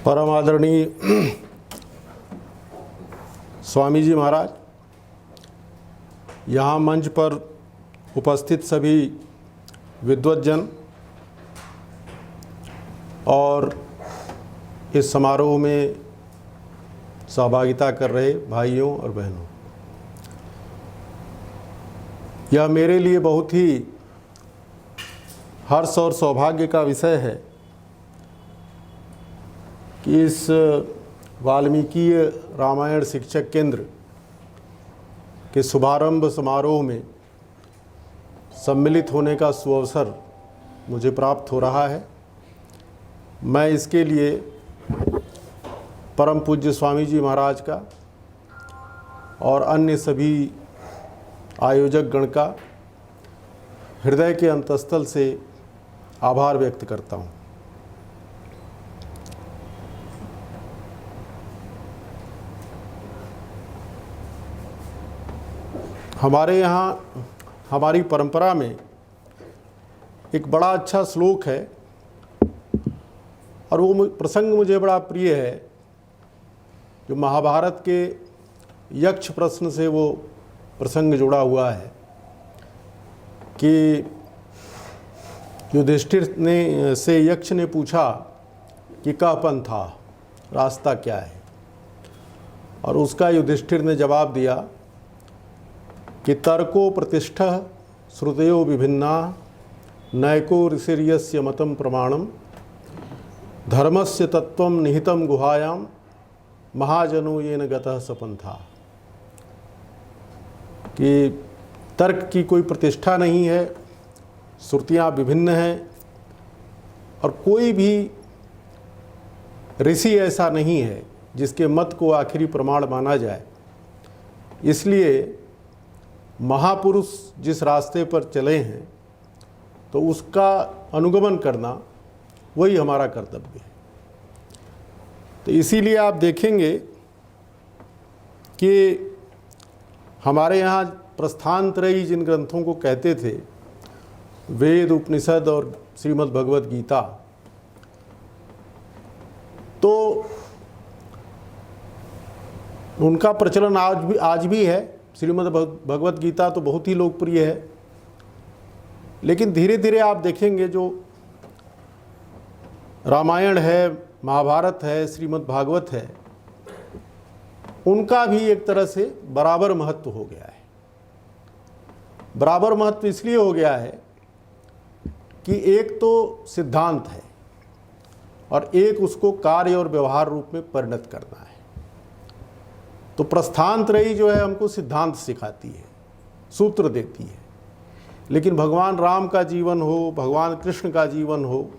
परम आदरणीय स्वामी जी महाराज, यहाँ मंच पर उपस्थित सभी विद्वज्जन और इस समारोह में सहभागिता कर रहे भाइयों और बहनों, यह मेरे लिए बहुत ही हर्ष और सौभाग्य का विषय है कि इस वाल्मीकि रामायण शिक्षक केंद्र के शुभारंभ समारोह में सम्मिलित होने का सुअवसर मुझे प्राप्त हो रहा है। मैं इसके लिए परम पूज्य स्वामी जी महाराज का और अन्य सभी आयोजक गण का हृदय के अंतस्थल से आभार व्यक्त करता हूँ। हमारे यहाँ हमारी परंपरा में एक बड़ा अच्छा श्लोक है और वो प्रसंग मुझे बड़ा प्रिय है, जो महाभारत के यक्ष प्रश्न से वो प्रसंग जुड़ा हुआ है कि युधिष्ठिर ने से यक्ष ने पूछा कि कह पंथा, रास्ता क्या है, और उसका युधिष्ठिर ने जवाब दिया कि तर्को प्रतिष्ठा श्रुतयो विभिन्ना नैको ऋषिर्यस्य मतम प्रमाणम धर्मस्य तत्वम निहितम गुहायाम महाजनो येन गतः सपंथा। कि तर्क की कोई प्रतिष्ठा नहीं है, श्रुतियाँ विभिन्न हैं और कोई भी ऋषि ऐसा नहीं है जिसके मत को आखिरी प्रमाण माना जाए। इसलिए महापुरुष जिस रास्ते पर चले हैं तो उसका अनुगमन करना वही हमारा कर्तव्य है। तो इसीलिए आप देखेंगे कि हमारे यहाँ प्रस्थानत्रयी जिन ग्रंथों को कहते थे, वेद, उपनिषद और श्रीमद् भगवद गीता, तो उनका प्रचलन आज भी है। श्रीमद् भगवद गीता तो बहुत ही लोकप्रिय है, लेकिन धीरे धीरे आप देखेंगे जो रामायण है, महाभारत है, श्रीमद् भागवत है, उनका भी एक तरह से बराबर महत्व हो गया है। बराबर महत्व इसलिए हो गया है कि एक तो सिद्धांत है और एक उसको कार्य और व्यवहार रूप में परिणत करना है। तो प्रस्थानत्रयी जो है हमको सिद्धांत सिखाती है, सूत्र देती है, लेकिन भगवान राम का जीवन हो, भगवान कृष्ण का जीवन हो,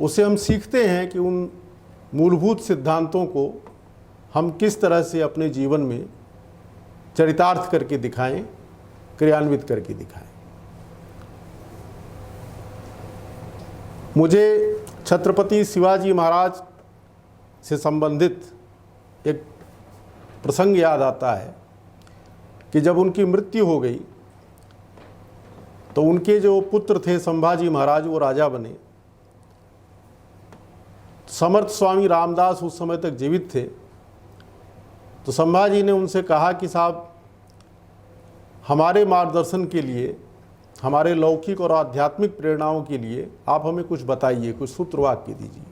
उसे हम सीखते हैं कि उन मूलभूत सिद्धांतों को हम किस तरह से अपने जीवन में चरितार्थ करके दिखाएं, क्रियान्वित करके दिखाएं। मुझे छत्रपति शिवाजी महाराज से संबंधित एक प्रसंग याद आता है कि जब उनकी मृत्यु हो गई तो उनके जो पुत्र थे संभाजी महाराज, वो राजा बने। समर्थ स्वामी रामदास उस समय तक जीवित थे। तो संभाजी ने उनसे कहा कि साहब, हमारे मार्गदर्शन के लिए, हमारे लौकिक और आध्यात्मिक प्रेरणाओं के लिए आप हमें कुछ बताइए, कुछ सूत्र वाक्य दीजिए।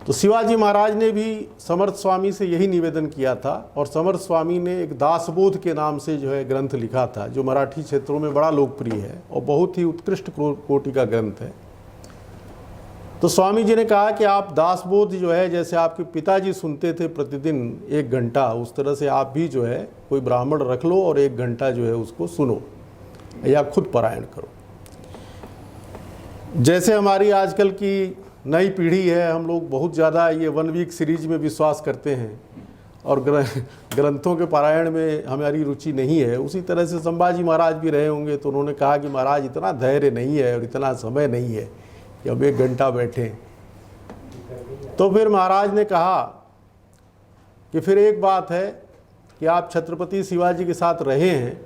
तो शिवाजी महाराज ने भी समर्थ स्वामी से यही निवेदन किया था और समर्थ स्वामी ने एक दासबोध के नाम से जो है ग्रंथ लिखा था, जो मराठी क्षेत्रों में बड़ा लोकप्रिय है और बहुत ही उत्कृष्ट कोटि का ग्रंथ है। तो स्वामी जी ने कहा कि आप दासबोध जो है, जैसे आपके पिताजी सुनते थे प्रतिदिन 1 घंटा, उस तरह से आप भी जो है कोई ब्राह्मण रख लो और 1 घंटा जो है उसको सुनो या खुद पारायण करो। जैसे हमारी आजकल की नई पीढ़ी है, हम लोग बहुत ज़्यादा ये 1 वीक सीरीज में विश्वास करते हैं और ग्रंथों के पारायण में हमारी रुचि नहीं है। उसी तरह से संभाजी महाराज भी रहे होंगे, तो उन्होंने कहा कि महाराज इतना धैर्य नहीं है और इतना समय नहीं है कि अब 1 घंटा बैठें। तो फिर महाराज ने कहा कि फिर एक बात है कि आप छत्रपति शिवाजी के साथ रहे हैं,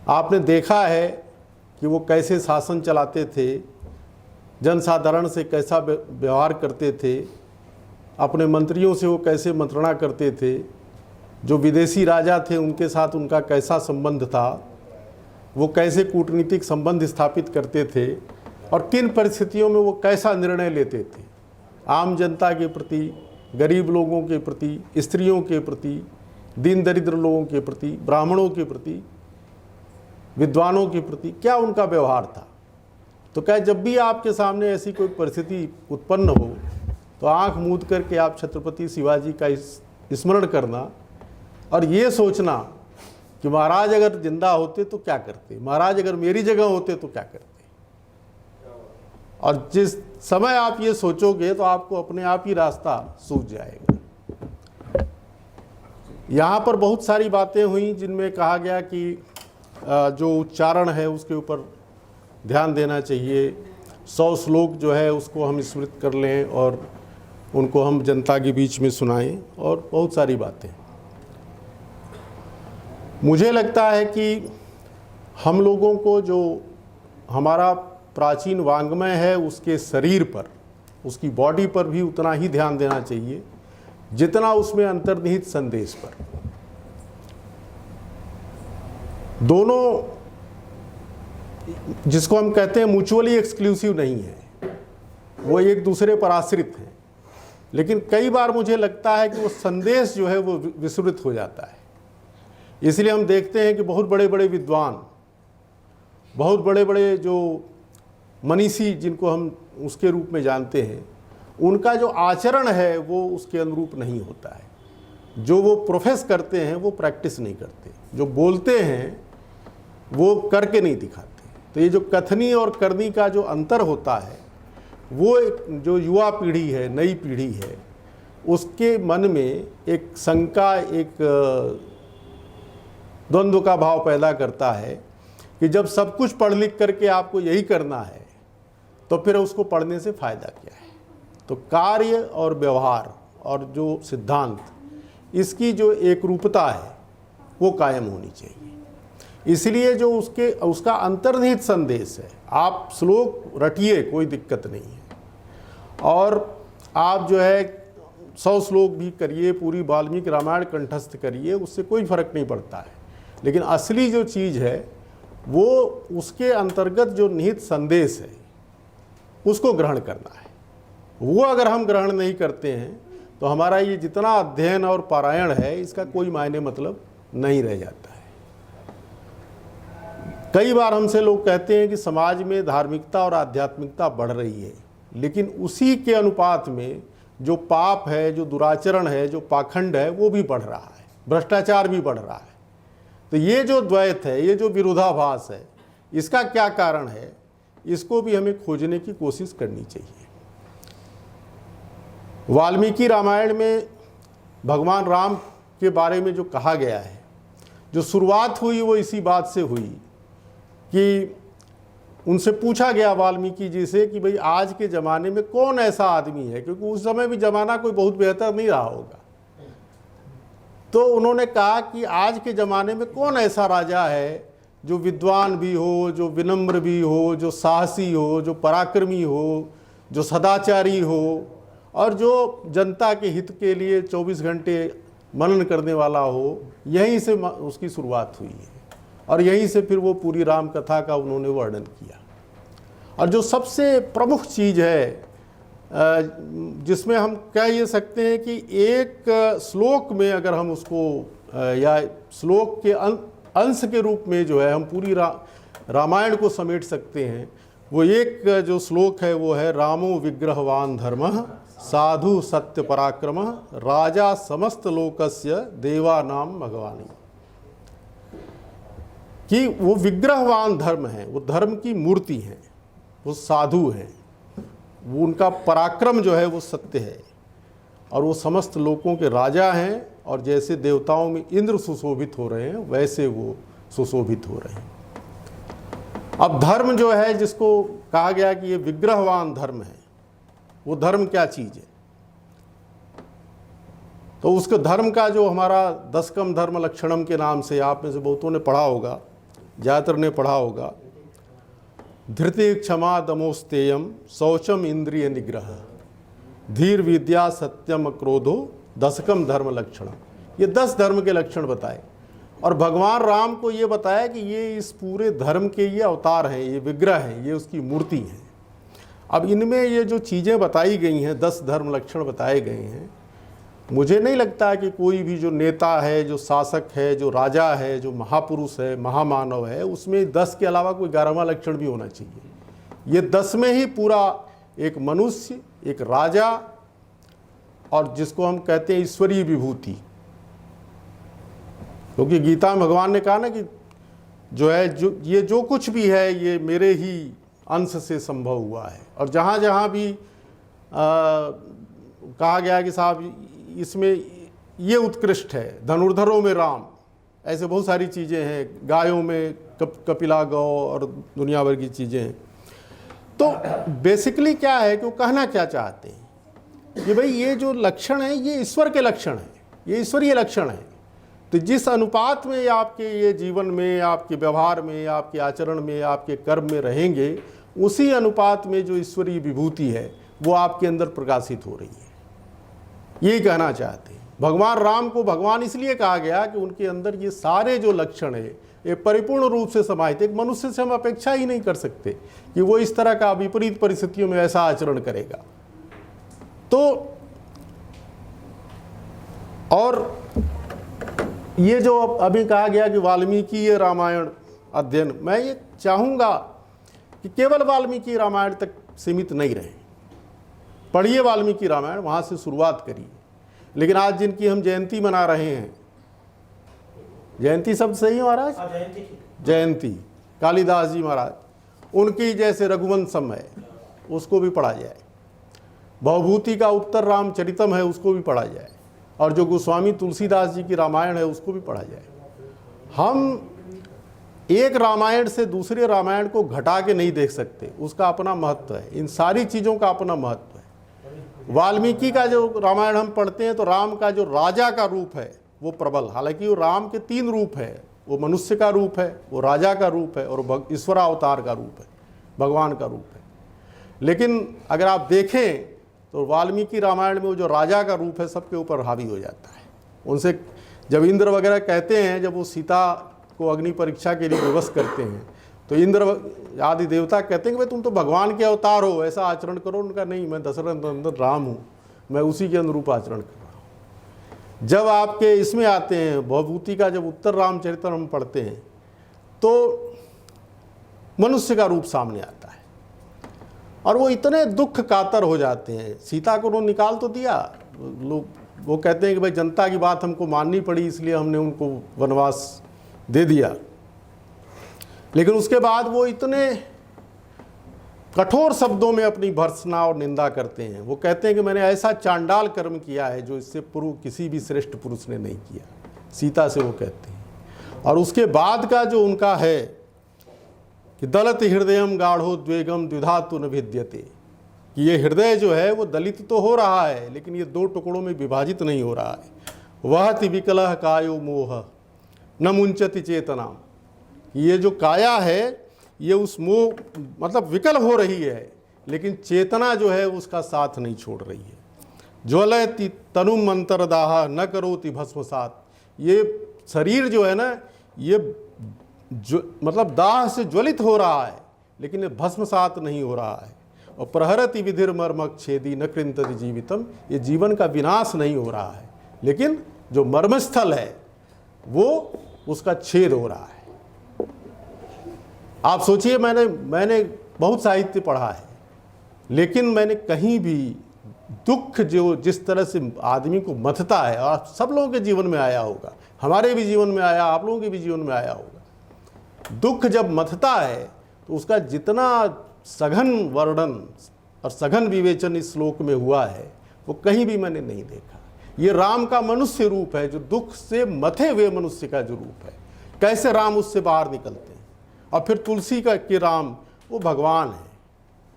आपने देखा है कि वो कैसे शासन चलाते थे, जनसाधारण से कैसा व्यवहार करते थे, अपने मंत्रियों से वो कैसे मंत्रणा करते थे, जो विदेशी राजा थे उनके साथ उनका कैसा संबंध था, वो कैसे कूटनीतिक संबंध स्थापित करते थे और किन परिस्थितियों में वो कैसा निर्णय लेते थे, आम जनता के प्रति, गरीब लोगों के प्रति, स्त्रियों के प्रति, दीन दरिद्र लोगों के प्रति, ब्राह्मणों के प्रति, विद्वानों के प्रति क्या उनका व्यवहार था। तो क्या जब भी आपके सामने ऐसी कोई परिस्थिति उत्पन्न हो तो आंख मूंद करके आप छत्रपति शिवाजी का स्मरण करना और ये सोचना कि महाराज अगर जिंदा होते तो क्या करते, महाराज अगर मेरी जगह होते तो क्या करते। और जिस समय आप ये सोचोगे तो आपको अपने आप ही रास्ता सूझ जाएगा। यहाँ पर बहुत सारी बातें हुई जिनमें कहा गया कि जो उच्चारण है उसके ऊपर ध्यान देना चाहिए। 100 श्लोक जो है उसको हम स्मृत कर लें और उनको हम जनता के बीच में सुनाएं और बहुत सारी बातें। मुझे लगता है कि हम लोगों को जो हमारा प्राचीन वाङ्मय है उसके शरीर पर, उसकी बॉडी पर भी उतना ही ध्यान देना चाहिए जितना उसमें अंतर्निहित संदेश पर। दोनों, जिसको हम कहते हैं म्यूचुअली एक्सक्लूसिव नहीं है, वो एक दूसरे पर आश्रित हैं, लेकिन कई बार मुझे लगता है कि वो संदेश जो है वो विस्मृत हो जाता है। इसलिए हम देखते हैं कि बहुत बड़े बड़े विद्वान, बहुत बड़े बड़े जो मनीषी जिनको हम उसके रूप में जानते हैं, उनका जो आचरण है वो उसके अनुरूप नहीं होता है। जो वो प्रोफेस करते हैं वो प्रैक्टिस नहीं करते, जो बोलते हैं वो करके नहीं दिखाते। तो ये जो कथनी और करनी का जो अंतर होता है वो एक जो युवा पीढ़ी है, नई पीढ़ी है, उसके मन में एक शंका, एक द्वंद्व का भाव पैदा करता है कि जब सब कुछ पढ़ लिख करके आपको यही करना है तो फिर उसको पढ़ने से फ़ायदा क्या है। तो कार्य और व्यवहार और जो सिद्धांत, इसकी जो एक रूपता है वो कायम होनी चाहिए। इसलिए जो उसका अंतर्निहित संदेश है, आप श्लोक रटिए, कोई दिक्कत नहीं है, और आप जो है 100 श्लोक भी करिए, पूरी वाल्मीकि रामायण कंठस्थ करिए, उससे कोई फर्क नहीं पड़ता है। लेकिन असली जो चीज़ है वो उसके अंतर्गत जो निहित संदेश है उसको ग्रहण करना है। वो अगर हम ग्रहण नहीं करते हैं तो हमारा ये जितना अध्ययन और पारायण है इसका कोई मायने मतलब नहीं रह जाता है। कई बार हमसे लोग कहते हैं कि समाज में धार्मिकता और आध्यात्मिकता बढ़ रही है, लेकिन उसी के अनुपात में जो पाप है, जो दुराचरण है, जो पाखंड है, वो भी बढ़ रहा है, भ्रष्टाचार भी बढ़ रहा है। तो ये जो द्वैत है, ये जो विरोधाभास है, इसका क्या कारण है, इसको भी हमें खोजने की कोशिश करनी चाहिए। वाल्मीकि रामायण में भगवान राम के बारे में जो कहा गया है, जो शुरुआत हुई वो इसी बात से हुई कि उनसे पूछा गया वाल्मीकि जी से कि भाई आज के ज़माने में कौन ऐसा आदमी है, क्योंकि उस समय भी ज़माना कोई बहुत बेहतर नहीं रहा होगा। तो उन्होंने कहा कि आज के ज़माने में कौन ऐसा राजा है जो विद्वान भी हो, जो विनम्र भी हो, जो साहसी हो, जो पराक्रमी हो, जो सदाचारी हो और जो जनता के हित के लिए 24 घंटे मनन करने वाला हो। यहीं से उसकी शुरुआत हुई है और यहीं से फिर वो पूरी राम कथा का उन्होंने वर्णन किया। और जो सबसे प्रमुख चीज़ है जिसमें हम कह ये सकते हैं कि एक श्लोक में अगर हम उसको या श्लोक के अंश के रूप में जो है हम पूरी रामायण को समेट सकते हैं, वो एक जो श्लोक है वो है रामो विग्रहवान धर्मः साधु सत्य पराक्रमः राजा समस्त लोकस्य देवानाम भगवानी। कि वो विग्रहवान धर्म है, वो धर्म की मूर्ति है, वो साधु है, वो उनका पराक्रम जो है वो सत्य है और वो समस्त लोगों के राजा हैं। और जैसे देवताओं में इंद्र सुशोभित हो रहे हैं वैसे वो सुशोभित हो रहे हैं। अब धर्म जो है जिसको कहा गया कि ये विग्रहवान धर्म है, वो धर्म क्या चीज़ है? तो उसके धर्म का जो हमारा 10कम धर्म लक्षणम के नाम से आप में से बहुतों ने पढ़ा होगा, ज़्यादातर ने पढ़ा होगा, धृति क्षमा दमोस्तेयम शौचम इंद्रिय निग्रह धीर विद्या सत्यम क्रोधो दशकम धर्म लक्षण। ये 10 धर्म के लक्षण बताए और भगवान राम को ये बताया कि ये इस पूरे धर्म के ये अवतार हैं, ये विग्रह हैं, ये उसकी मूर्ति हैं। अब इनमें ये जो चीज़ें बताई गई हैं, 10 धर्म लक्षण बताए गए हैं, मुझे नहीं लगता कि कोई भी जो नेता है, जो शासक है, जो राजा है, जो महापुरुष है, महामानव है, उसमें 10 के अलावा कोई 11वां लक्षण भी होना चाहिए। ये 10 में ही पूरा एक मनुष्य, एक राजा और जिसको हम कहते हैं ईश्वरीय विभूति, क्योंकि गीता में भगवान ने कहा ना कि जो है जो कुछ भी है ये मेरे ही अंश से संभव हुआ है। और जहाँ जहाँ भी कहा गया कि साहब इसमें ये उत्कृष्ट है, धनुर्धरों में राम, ऐसे बहुत सारी चीज़ें हैं, गायों में कपिला गौ और दुनिया भर की चीज़ें हैं। तो बेसिकली क्या है कि वो कहना क्या चाहते हैं कि भाई ये जो लक्षण है ये ईश्वर के लक्षण हैं, ये ईश्वरीय लक्षण है। तो जिस अनुपात में आपके ये जीवन में, आपके व्यवहार में, आपके आचरण में, आपके कर्म में रहेंगे, उसी अनुपात में जो ईश्वरीय विभूति है वो आपके अंदर प्रकाशित हो रही है, यही कहना चाहते हैं। भगवान राम को भगवान इसलिए कहा गया कि उनके अंदर ये सारे जो लक्षण है ये परिपूर्ण रूप से समाहित। एक मनुष्य से हम अपेक्षा ही नहीं कर सकते कि वो इस तरह का विपरीत परिस्थितियों में ऐसा आचरण करेगा। तो और ये जो अभी कहा गया कि वाल्मीकि ये रामायण अध्ययन, मैं ये चाहूँगा कि केवल वाल्मीकि रामायण तक सीमित नहीं रहे। पढ़िए वाल्मीकि रामायण, वहाँ से शुरुआत करिए। लेकिन आज जिनकी हम जयंती मना रहे हैं, जयंती शब्द सही है महाराज? जयंती कालिदास जी महाराज, उनकी जैसे रघुवंशम है उसको भी पढ़ा जाए, भवभूति का उत्तर रामचरितम है उसको भी पढ़ा जाए, और जो गोस्वामी तुलसीदास जी की रामायण है उसको भी पढ़ा जाए। हम एक रामायण से दूसरे रामायण को घटा के नहीं देख सकते, उसका अपना महत्व है, इन सारी चीज़ों का अपना महत्व है। वाल्मीकि का जो रामायण हम पढ़ते हैं तो राम का जो राजा का रूप है वो प्रबल, हालांकि वो राम के 3 रूप है, वो मनुष्य का रूप है, वो राजा का रूप है और ईश्वरावतार का रूप है, भगवान का रूप है। लेकिन अगर आप देखें तो वाल्मीकि रामायण में वो जो राजा का रूप है सबके ऊपर हावी हो जाता है। उनसे जब इंद्र वगैरह कहते हैं, जब वो सीता को अग्नि परीक्षा के लिए विवश करते हैं, तो इंद्र आदि देवता कहते हैं कि भाई तुम तो भगवान के अवतार हो, ऐसा आचरण करो। उनका नहीं, मैं दशरथ नंदन राम हूँ, मैं उसी के अनुरूप आचरण कर रहा हूँ। जब आपके इसमें आते हैं भवभूति का, जब उत्तर रामचरित्र हम पढ़ते हैं तो मनुष्य का रूप सामने आता है और वो इतने दुख कातर हो जाते हैं। सीता को उन्होंने निकाल तो दिया, लोग वो कहते हैं कि भाई जनता की बात हमको माननी पड़ी इसलिए हमने उनको वनवास दे दिया, लेकिन उसके बाद वो इतने कठोर शब्दों में अपनी भर्त्सना और निंदा करते हैं। वो कहते हैं कि मैंने ऐसा चांडाल कर्म किया है जो इससे पूर्व किसी भी श्रेष्ठ पुरुष ने नहीं किया, सीता से वो कहते हैं। और उसके बाद का जो उनका है कि दलित हृदयम गाढ़ो द्वेगम द्विधातु न भिद्यते, कि ये हृदय जो है वो दलित तो हो रहा है लेकिन ये 2 टुकड़ों में विभाजित नहीं हो रहा है। वहति विकलह कायो मोह न मुंचति चेतना, ये जो काया है ये उस मोह मतलब विकल हो रही है लेकिन चेतना जो है उसका साथ नहीं छोड़ रही है। ज्वलयति तनुम अंतरदाह न करोति भस्मसात, ये शरीर जो है ना ये मतलब दाह से ज्वलित हो रहा है लेकिन ये भस्मसात नहीं हो रहा है। और प्रहरति विधिर मर्मक छेदी न कृंतति जीवितम, ये जीवन का विनाश नहीं हो रहा है लेकिन जो मर्मस्थल है वो उसका छेद हो रहा है। आप सोचिए, मैंने बहुत साहित्य पढ़ा है लेकिन मैंने कहीं भी दुख जो जिस तरह से आदमी को मथता है, और सब लोगों के जीवन में आया होगा, हमारे भी जीवन में आया, आप लोगों के भी जीवन में आया होगा। दुख जब मथता है तो उसका जितना सघन वर्णन और सघन विवेचन इस श्लोक में हुआ है वो कहीं भी मैंने नहीं देखा। ये राम का मनुष्य रूप है, जो दुख से मथे हुए मनुष्य का जो रूप है, कैसे राम उससे बाहर निकलते हैं। और फिर तुलसी का कि राम वो भगवान है,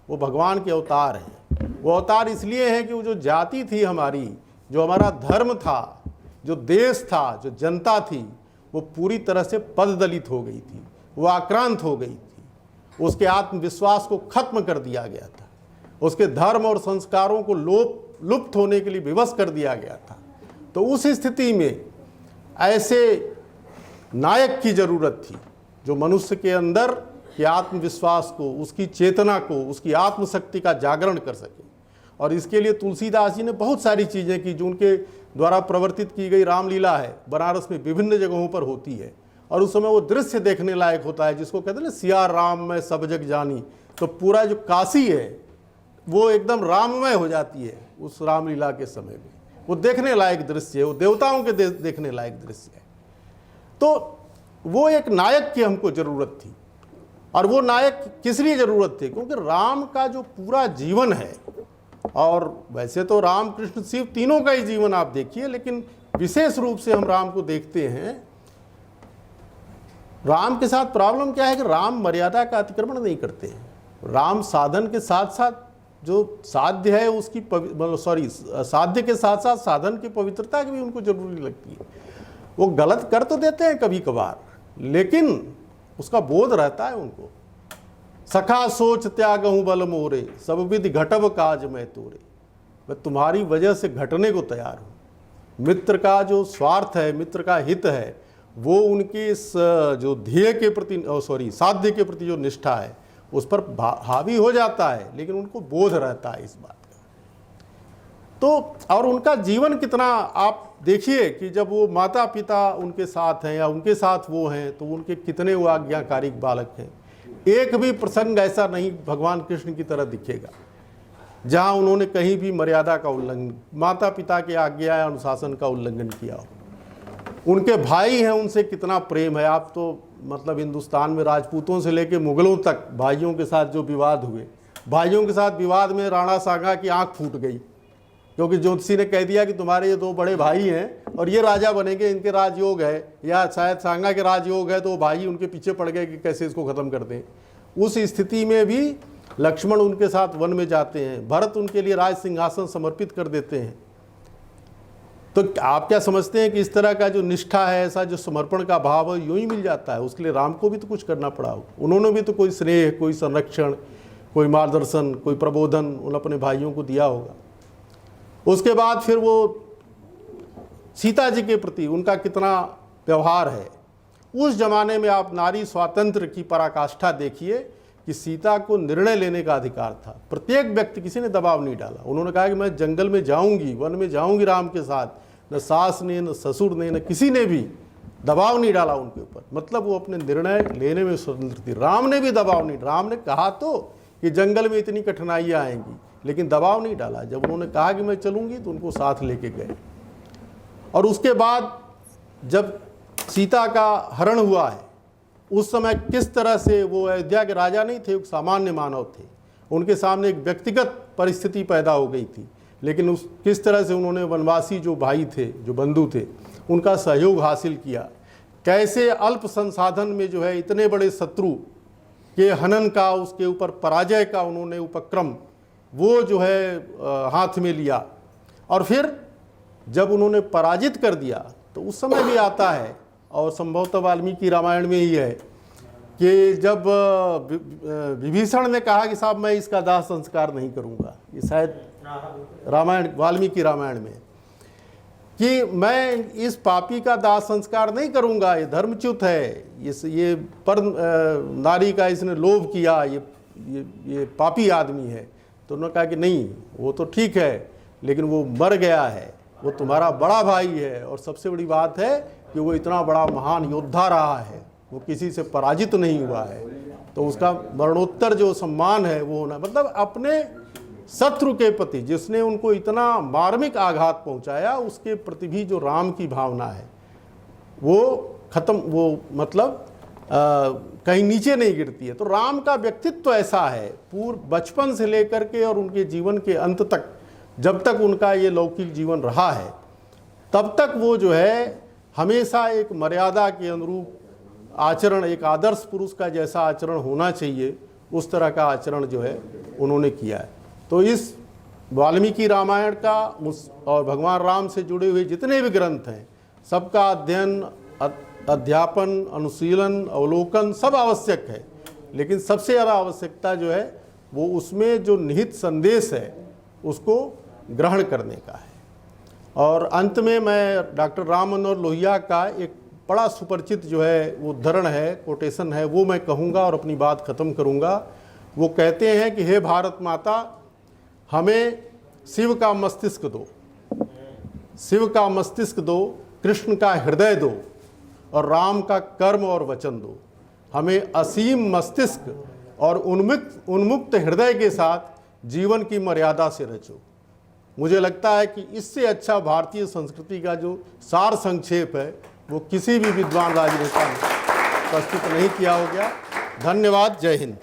वो भगवान के अवतार हैं। वो अवतार इसलिए हैं कि वो जो जाति थी हमारी, जो हमारा धर्म था, जो देश था, जो जनता थी, वो पूरी तरह से पददलित हो गई थी, वो आक्रांत हो गई थी। उसके आत्मविश्वास को खत्म कर दिया गया था, उसके धर्म और संस्कारों को लुप्त होने के लिए विवश कर दिया गया था। तो उस स्थिति में ऐसे नायक की जरूरत थी जो मनुष्य के अंदर के आत्मविश्वास को, उसकी चेतना को, उसकी आत्मशक्ति का जागरण कर सके। और इसके लिए तुलसीदास जी ने बहुत सारी चीज़ें की जो उनके द्वारा प्रवर्तित की गई रामलीला है, बनारस में विभिन्न जगहों पर होती है, और उस समय वो दृश्य देखने लायक होता है जिसको कहते हैं ना सिया राम में सब जग जानी। तो पूरा जो काशी है वो एकदम राममय हो जाती है उस रामलीला के समय में। वो देखने लायक दृश्य है, वो देवताओं के देखने लायक दृश्य है। तो वो एक नायक की हमको ज़रूरत थी। और वो नायक किस लिए ज़रूरत थी? क्योंकि राम का जो पूरा जीवन है, और वैसे तो राम कृष्ण शिव तीनों का ही जीवन आप देखिए, लेकिन विशेष रूप से हम राम को देखते हैं। राम के साथ प्रॉब्लम क्या है कि राम मर्यादा का अतिक्रमण नहीं करते हैं। राम साधन के साथ साथ जो साध्य है उसकी साध्य के साथ साथ साधन की पवित्रता की भी उनको जरूरी लगती है। वो गलत कर तो देते हैं कभी कभार, लेकिन उसका बोध रहता है उनको। सखा सोच त्यागहूँ बल मोरे, सब विधि घटब काज मैं तोरे। मैं तुम्हारी वजह से घटने को तैयार हूँ। मित्र का जो स्वार्थ है, मित्र का हित है, वो उनकी इस जो ध्येय के प्रति साध्य के प्रति जो निष्ठा है उस पर हावी हो जाता है, लेकिन उनको बोध रहता है इस बात का। तो और उनका जीवन कितना, आप देखिए कि जब वो माता पिता उनके साथ हैं या उनके साथ वो हैं, तो उनके कितने वो आज्ञाकारी बालक हैं। एक भी प्रसंग ऐसा नहीं भगवान कृष्ण की तरह दिखेगा जहाँ उन्होंने कहीं भी मर्यादा का उल्लंघन, माता पिता के आज्ञा या अनुशासन का उल्लंघन किया हो। उनके भाई हैं, उनसे कितना प्रेम है। आप तो मतलब हिंदुस्तान में राजपूतों से लेकर मुगलों तक भाइयों के साथ जो विवाद हुए, भाइयों के साथ विवाद में राणा सांगा की आंख फूट गई, क्योंकि ज्योतिषी ने कह दिया कि तुम्हारे ये दो बड़े भाई हैं और ये राजा बनेंगे, इनके राजयोग है, या शायद सांगा के राजयोग है। तो भाई उनके पीछे पड़ गए कि कैसे इसको ख़त्म कर दें। उस स्थिति में भी लक्ष्मण उनके साथ वन में जाते हैं, भरत उनके लिए राज सिंहासन समर्पित कर देते हैं। तो आप क्या समझते हैं कि इस तरह का जो निष्ठा है, ऐसा जो समर्पण का भाव है, यूं ही मिल जाता है? उसके लिए राम को भी तो कुछ करना पड़ा हो। उन्होंने भी तो कोई स्नेह, कोई संरक्षण, कोई मार्गदर्शन, कोई प्रबोधन उन अपने भाइयों को दिया होगा। उसके बाद फिर वो सीता जी के प्रति उनका कितना व्यवहार है। उस जमाने में आप नारी स्वातंत्र्य की पराकाष्ठा देखिए कि सीता को निर्णय लेने का अधिकार था। प्रत्येक व्यक्ति, किसी ने दबाव नहीं डाला। उन्होंने कहा कि मैं जंगल में जाऊंगी, वन में जाऊंगी राम के साथ। न सास ने, न ससुर ने, न किसी ने भी दबाव नहीं डाला उनके ऊपर। मतलब वो अपने निर्णय लेने में स्वतंत्र थी। राम ने भी दबाव नहीं, राम ने कहा तो कि जंगल में इतनी कठिनाइयाँ आएंगी, लेकिन दबाव नहीं डाला। जब उन्होंने कहा कि मैं चलूंगी तो उनको साथ लेके गए। और उसके बाद जब सीता का हरण हुआ है, उस समय किस तरह से वो अयोध्या के राजा नहीं थे, एक सामान्य मानव थे। उनके सामने एक व्यक्तिगत परिस्थिति पैदा हो गई थी, लेकिन किस तरह से उन्होंने वनवासी जो भाई थे, जो बंधु थे, उनका सहयोग हासिल किया। कैसे अल्प संसाधन में जो है इतने बड़े शत्रु के हनन का, उसके ऊपर पराजय का उन्होंने उपक्रम वो जो है हाथ में लिया। और फिर जब उन्होंने पराजित कर दिया तो उस समय भी आता है, और संभवतः वाल्मीकि रामायण में ही है, कि जब विभीषण ने कहा कि साहब मैं इसका दाह संस्कार नहीं करूंगा, ये शायद रामायण, वाल्मीकि रामायण में, कि मैं इस पापी का दाह संस्कार नहीं करूंगा, ये धर्मच्युत है, ये पर नारी का इसने लोभ किया, ये पापी आदमी है। तो उन्होंने कहा कि नहीं, वो तो ठीक है, लेकिन वो मर गया है, वो तुम्हारा बड़ा भाई है, और सबसे बड़ी बात है कि वो इतना बड़ा महान योद्धा रहा है, वो किसी से पराजित नहीं हुआ है, तो उसका मरणोत्तर जो सम्मान है वो होना। मतलब अपने शत्रु के प्रति जिसने उनको इतना मार्मिक आघात पहुंचाया, उसके प्रति भी जो राम की भावना है वो खत्म, वो मतलब कहीं नीचे नहीं गिरती है। तो राम का व्यक्तित्व ऐसा है, पूर्व बचपन से लेकर के और उनके जीवन के अंत तक, जब तक उनका ये लौकिक जीवन रहा है, तब तक वो जो है हमेशा एक मर्यादा के अनुरूप आचरण, एक आदर्श पुरुष का जैसा आचरण होना चाहिए उस तरह का आचरण जो है उन्होंने किया है। तो इस वाल्मीकि रामायण का और भगवान राम से जुड़े हुए जितने भी ग्रंथ हैं, सबका अध्ययन, अध्यापन, अनुशीलन, अवलोकन सब आवश्यक है। लेकिन सबसे ज़्यादा आवश्यकता जो है वो उसमें जो निहित संदेश है उसको ग्रहण करने का है। और अंत में मैं डॉक्टर राम मनोहर लोहिया का एक बड़ा सुपरिचित जो है वो उद्धरण है, कोटेशन है, वो मैं कहूँगा और अपनी बात ख़त्म करूँगा। वो कहते हैं कि हे भारत माता, हमें शिव का मस्तिष्क दो, शिव का मस्तिष्क दो, कृष्ण का हृदय दो और राम का कर्म और वचन दो। हमें असीम मस्तिष्क और उन्मुक्त हृदय के साथ जीवन की मर्यादा से रचो। मुझे लगता है कि इससे अच्छा भारतीय संस्कृति का जो सार संक्षेप है वो किसी भी विद्वान राजनेता ने प्रस्तुत नहीं किया हो गया। धन्यवाद। जय हिंद।